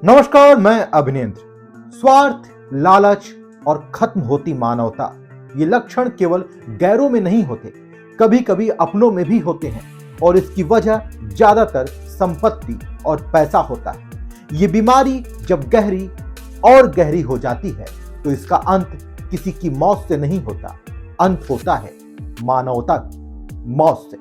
नमस्कार, मैं अभिनेंद्र। स्वार्थ, लालच और खत्म होती मानवता, ये लक्षण केवल गैरों में नहीं होते, कभी कभी अपनों में भी होते हैं और इसकी वजह ज्यादातर संपत्ति और पैसा होता है। ये बीमारी जब गहरी और गहरी हो जाती है तो इसका अंत किसी की मौत से नहीं होता, अंत होता है मानवता की मौत से।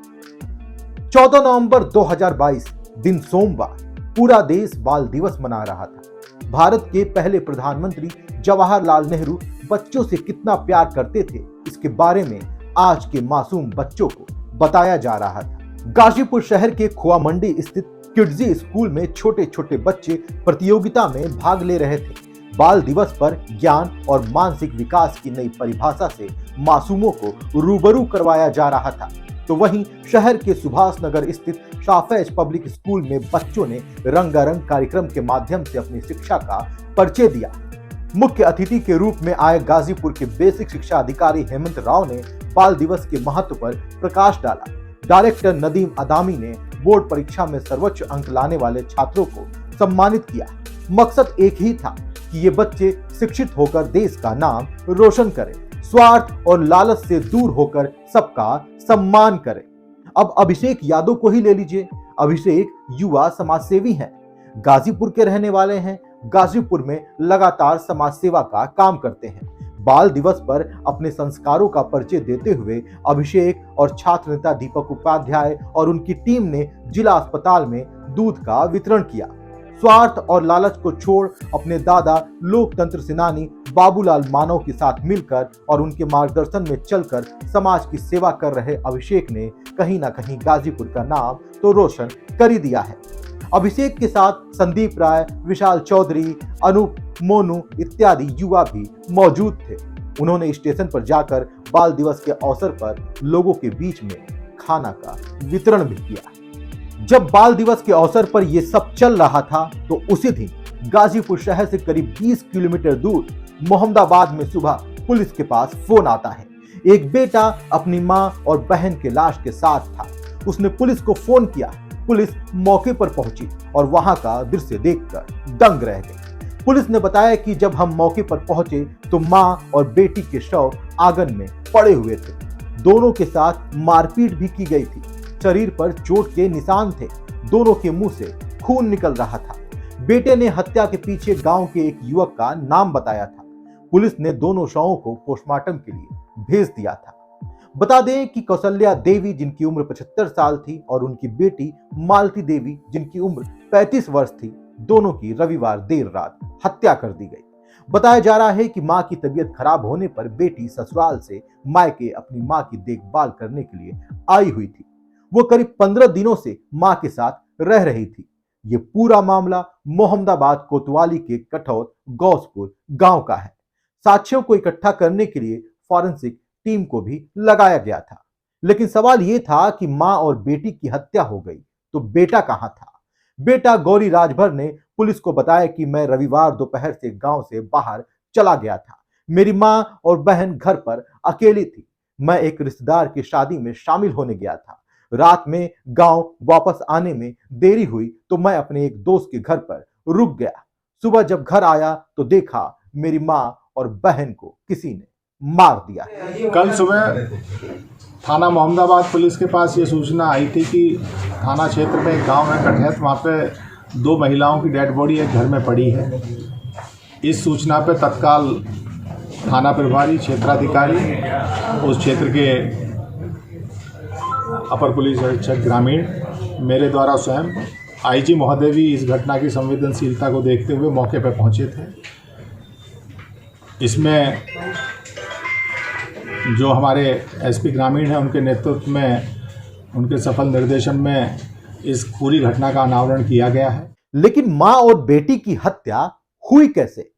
14 नवंबर 2022 दिन सोमवार पूरा देश बाल दिवस मना रहा था। भारत के पहले प्रधानमंत्री जवाहरलाल नेहरू बच्चों से कितना प्यार करते थे, इसके बारे में आज के मासूम बच्चों को बताया जा रहा था। गाजीपुर शहर के खोआ मंडी स्थित किड्जी स्कूल में छोटे छोटे बच्चे प्रतियोगिता में भाग ले रहे थे। बाल दिवस पर ज्ञान और मानसिक विकास की नई परिभाषा से मासूमों को रूबरू करवाया जा रहा था। तो वहीं शहर के सुभाष नगर स्थित शाफेज पब्लिक स्कूल में बच्चों ने रंगारंग कार्यक्रम के माध्यम से अपनी शिक्षा का परिचय दिया। मुख्य अतिथि के रूप में आए गाजीपुर के बेसिक शिक्षा अधिकारी हेमंत राव ने बाल दिवस के महत्व पर प्रकाश डाला। डायरेक्टर नदीम अदामी ने बोर्ड परीक्षा में सर्वोच्च अंक लाने वाले छात्रों को सम्मानित किया। मकसद एक ही था कि ये बच्चे शिक्षित होकर देश का नाम रोशन करें, स्वार्थ और लालच से दूर होकर सबका सम्मान करें। अब अभिषेक यादव को ही ले लीजिए। अभिषेक युवा समाजसेवी हैं, गाजीपुर के रहने वाले हैं। गाजीपुर में लगातार समाज सेवा का काम करते हैं। बाल दिवस पर अपने संस्कारों का परिचय देते हुए अभिषेक और छात्र नेता दीपक उपाध्याय और उनकी टीम ने जिला अस्पताल में दूध का वितरण किया। स्वार्थ और लालच को छोड़ अपने दादा लोकतंत्र सेनानी बाबूलाल मानव के साथ मिलकर और उनके मार्गदर्शन में चलकर समाज की सेवा कर रहे अभिषेक ने कहीं ना कहीं गाजीपुर का नाम तो रोशन कर ही दिया है। अभिषेक के साथ संदीप राय, विशाल चौधरी, अनूप मोनू इत्यादि युवा भी मौजूद थे। उन्होंने स्टेशन पर जाकर बाल दिवस के अवसर पर लोगों के बीच में खाना का वितरण भी किया। जब बाल दिवस के अवसर पर यह सब चल रहा था तो उसी दिन गाजीपुर शहर से करीब 20 किलोमीटर दूर मोहम्मदाबाद में सुबह पुलिस के पास फोन आता है। एक बेटा अपनी मां और बहन के लाश के साथ था। उसने पुलिस को फोन किया। पुलिस मौके पर पहुंची और वहां का दृश्य देखकर दंग रह गई। पुलिस ने बताया कि जब हम मौके पर पहुंचे तो मां और बेटी के शव आंगन में पड़े हुए थे। दोनों के साथ मारपीट भी की गई थी। शरीर पर चोट के निशान थे। दोनों के मुंह से खून निकल रहा था। बेटे ने हत्या के पीछे गांव के एक युवक का नाम बताया था। पुलिस ने दोनों शवों को पोस्टमार्टम के लिए भेज दिया था। बता दें कि कौशल्या देवी जिनकी उम्र 75 साल थी और उनकी बेटी मालती देवी जिनकी उम्र 35 वर्ष थी, दोनों की रविवार देर रात हत्या कर दी गई। बताया जा रहा है कि मां की तबीयत खराब होने पर बेटी ससुराल से मायके अपनी मां की देखभाल करने के लिए आई हुई थी। वो करीब 15 दिनों से मां के साथ रह रही थी। ये पूरा मामला मोहम्मदाबाद कोतवाली के कठौत गौसपुर गांव का है। साक्ष्यों को इकट्ठा करने के लिए फॉरेंसिक टीम को भी लगाया गया था। लेकिन सवाल यह था कि मां और बेटी की हत्या हो गई तो बेटा कहां था। बेटा गौरी राजभर ने पुलिस को बताया कि मैं रविवार दोपहर से गांव से बाहर चला गया था। मेरी मां और बहन घर पर अकेली थी। मैं एक रिश्तेदार की शादी में शामिल होने गया था। रात में गांव वापस आने में देरी हुई तो मैं अपने एक दोस्त के घर पर रुक गया। सुबह जब घर आया तो देखा मेरी मां और बहन को किसी ने मार दिया। कल सुबह थाना मोहम्मदाबाद पुलिस के पास ये सूचना आई थी कि थाना क्षेत्र में एक गांव है कठैत, वहाँ पे 2 महिलाओं की डेड बॉडी एक घर में पड़ी है। इस सूचना पे तत्काल थाना प्रभारी क्षेत्राधिकारी, उस क्षेत्र के अपर पुलिस अधीक्षक ग्रामीण, मेरे द्वारा स्वयं आईजी महोदय भी इस घटना की संवेदनशीलता को देखते हुए मौके पर पहुंचे थे। इसमें जो हमारे एसपी ग्रामीण हैं उनके नेतृत्व में, उनके सफल निर्देशन में इस पूरी घटना का अनावरण किया गया है। लेकिन मां और बेटी की हत्या हुई कैसे?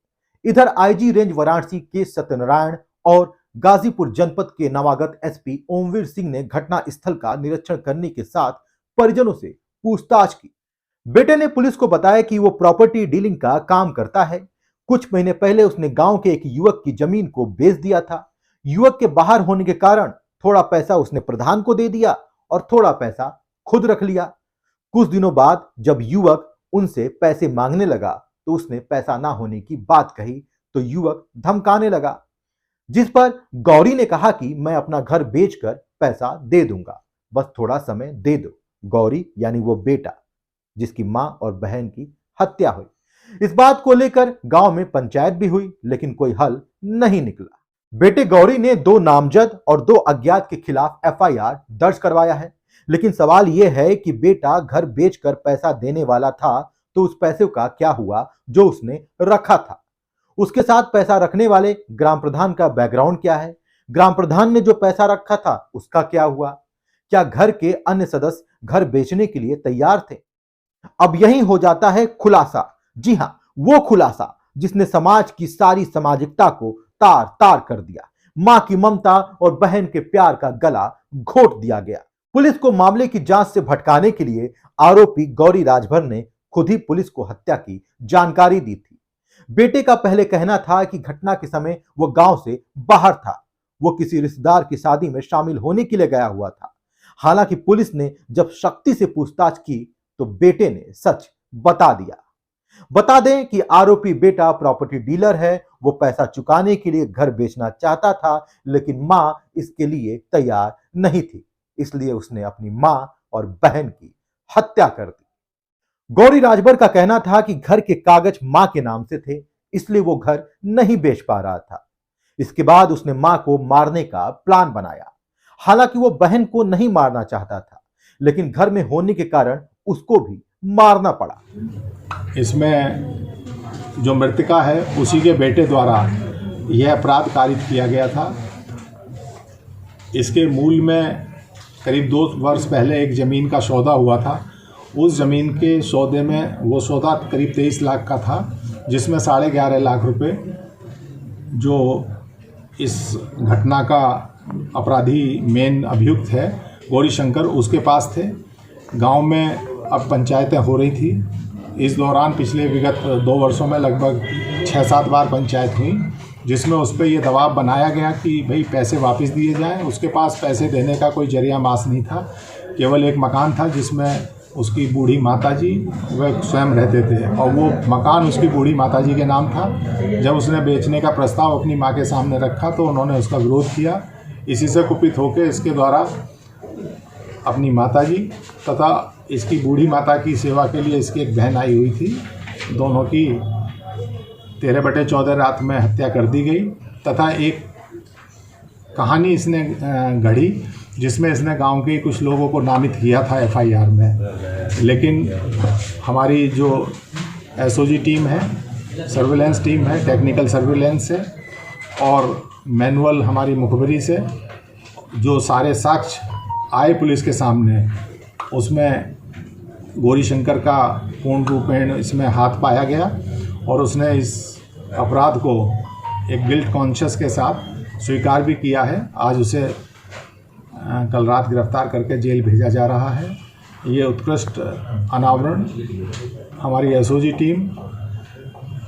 इधर आईजी रेंज वाराणसी के सत्यनारायण और गाजीपुर जनपद के नवागत एसपी ओमवीर सिंह ने घटना स्थल का निरीक्षण करने के साथ परिजनों से पूछताछ की। बेटे ने पुलिस को बताया कि वो प्रॉपर्टी डीलिंग का काम करता है। कुछ महीने पहले उसने गांव के एक युवक की जमीन को बेच दिया था। युवक के बाहर होने के कारण थोड़ा पैसा उसने प्रधान को दे दिया और थोड़ा पैसा खुद रख लिया। कुछ दिनों बाद जब युवक उनसे पैसे मांगने लगा तो उसने पैसा ना होने की बात कही तो युवक धमकाने लगा, जिस पर गौरी ने कहा कि मैं अपना घर बेचकर पैसा दे दूंगा, बस थोड़ा समय दे दो। गौरी यानी वो बेटा जिसकी मां और बहन की हत्या हुई। इस बात को लेकर गांव में पंचायत भी हुई, लेकिन कोई हल नहीं निकला। बेटे गौरी ने 2 नामजद और 2 अज्ञात के खिलाफ एफआईआर दर्ज करवाया है, लेकिन सवाल यह है कि बेटा घर बेचकर पैसा देने वाला था तो उस पैसे का क्या हुआ जो उसने रखा था। उसके साथ पैसा रखने वाले ग्राम प्रधान का बैकग्राउंड क्या है, ग्राम प्रधान ने जो पैसा रखा था उसका क्या हुआ, क्या घर के अन्य सदस्य घर बेचने के लिए तैयार थे। अब यही हो जाता है खुलासा। जी हां, वो खुलासा जिसने समाज की सारी सामाजिकता को तार तार कर दिया। मां की ममता और बहन के प्यार का गला घोट दिया गया। पुलिस को मामले की जांच से भटकाने के लिए आरोपी गौरी राजभर ने खुद ही पुलिस को हत्या की जानकारी दी थी। बेटे का पहले कहना था कि घटना के समय वो गांव से बाहर था, वो किसी रिश्तेदार की शादी में शामिल होने के लिए गया हुआ था। हालांकि पुलिस ने जब शक्ति से पूछताछ की तो बेटे ने सच बता दिया। बता दें कि आरोपी बेटा प्रॉपर्टी डीलर है। वो पैसा चुकाने के लिए घर बेचना चाहता था, लेकिन मां इसके लिए तैयार नहीं थी, इसलिए उसने अपनी मां और बहन की हत्या कर दी। गौरी राजभर का कहना था कि घर के कागज मां के नाम से थे, इसलिए वो घर नहीं बेच पा रहा था। इसके बाद उसने मां को मारने का प्लान बनाया। हालांकि वो बहन को नहीं मारना चाहता था, लेकिन घर में होने के कारण उसको भी मारना पड़ा। इसमें जो मृतका है उसी के बेटे द्वारा यह अपराध कारित किया गया था। इसके मूल में करीब 2 वर्ष पहले एक ज़मीन का सौदा हुआ था। उस ज़मीन के सौदे में वो सौदा करीब 23 लाख का था, जिसमें 11.5 लाख रुपए जो इस घटना का अपराधी मेन अभियुक्त है गौरी शंकर, उसके पास थे। गांव में अब पंचायतें हो रही थी। इस दौरान पिछले विगत 2 वर्षों में लगभग 6-7 बार पंचायत हुई, जिसमें उस पर यह दबाव बनाया गया कि भाई पैसे वापस दिए जाएं। उसके पास पैसे देने का कोई जरिया मास नहीं था, केवल एक मकान था जिसमें उसकी बूढ़ी माताजी वह स्वयं रहते थे, और वो मकान उसकी बूढ़ी माताजी के नाम था। जब उसने बेचने का प्रस्ताव अपनी माँ के सामने रखा तो उन्होंने उसका विरोध किया। इसी से कुपित होकर इसके द्वारा अपनी माताजी तथा इसकी बूढ़ी माता की सेवा के लिए इसकी एक बहन आई हुई थी, दोनों की 13/14 रात में हत्या कर दी गई। तथा एक कहानी इसने गढ़ी जिसमें इसने गांव के कुछ लोगों को नामित किया था एफआईआर में, लेकिन हमारी जो एसओजी टीम है, सर्विलेंस टीम है, टेक्निकल सर्विलेंस है और मैनुअल हमारी मुखबरी से जो सारे साक्ष्य आए पुलिस के सामने, उसमें गौरी शंकर का पूर्ण रूपेण इसमें हाथ पाया गया और उसने इस अपराध को एक गिल्ट कॉन्शियस के साथ स्वीकार भी किया है। आज उसे कल रात गिरफ्तार करके जेल भेजा जा रहा है। ये उत्कृष्ट अनावरण हमारी एसओजी टीम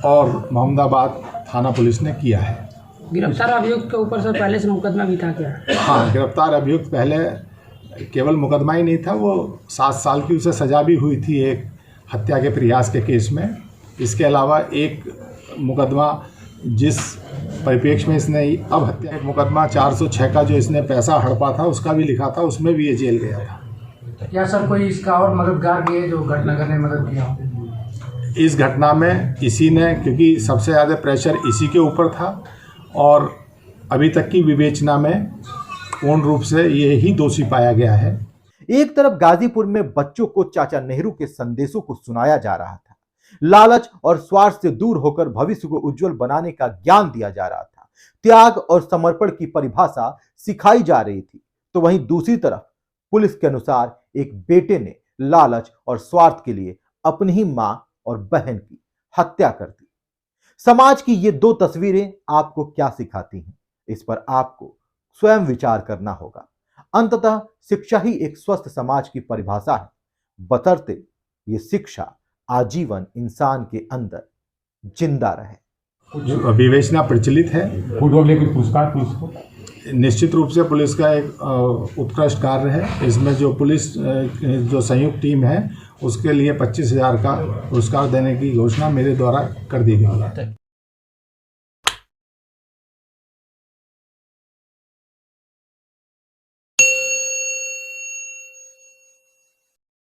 और मोहम्मदाबाद थाना पुलिस ने किया है। गिरफ्तार अभियुक्त के ऊपर से पहले से मुकदमा भी था क्या? हाँ, गिरफ्तार अभियुक्त पहले केवल मुकदमा ही नहीं था, वो 7 साल की उसे सज़ा भी हुई थी एक हत्या के प्रयास के केस में। इसके अलावा एक मुकदमा जिस परिप्रेक्ष्य में इसने अब हत्या, एक मुकदमा 406 का जो इसने पैसा हड़पा था उसका भी लिखा था, उसमें भी ये जेल गया था। क्या सर कोई इसका और मददगार भी है जो घटना करने में मदद किया हो? इस घटना में इसी ने, क्योंकि सबसे ज़्यादा प्रेशर इसी के ऊपर था और अभी तक की विवेचना में पूर्ण रूप से ये ही दोषी पाया गया है। एक तरफ गाजीपुर में बच्चों को चाचा नेहरू के संदेशों को सुनाया जा रहा था, लालच और स्वार्थ से दूर होकर भविष्य को उज्जवल बनाने का ज्ञान दिया जा रहा था, त्याग और समर्पण की परिभाषा सिखाई जा रही थी, तो वहीं दूसरी तरफ पुलिस के अनुसार एक बेटे ने लालच और स्वार्थ के लिए अपनी ही मां और बहन की हत्या कर दी। समाज की ये 2 तस्वीरें आपको क्या सिखाती हैं, इस पर आपको स्वयं विचार करना होगा। अंततः शिक्षा ही एक स्वस्थ समाज की परिभाषा है, बशर्ते ये शिक्षा आजीवन इंसान के अंदर जिंदा रहे। विवेचना प्रचलित है। पुरस्कार पुलिस को निश्चित रूप से पुलिस का एक उत्कृष्ट कार्य है। इसमें जो पुलिस जो संयुक्त टीम है उसके लिए 25,000 का पुरस्कार देने की घोषणा मेरे द्वारा कर दी गई है।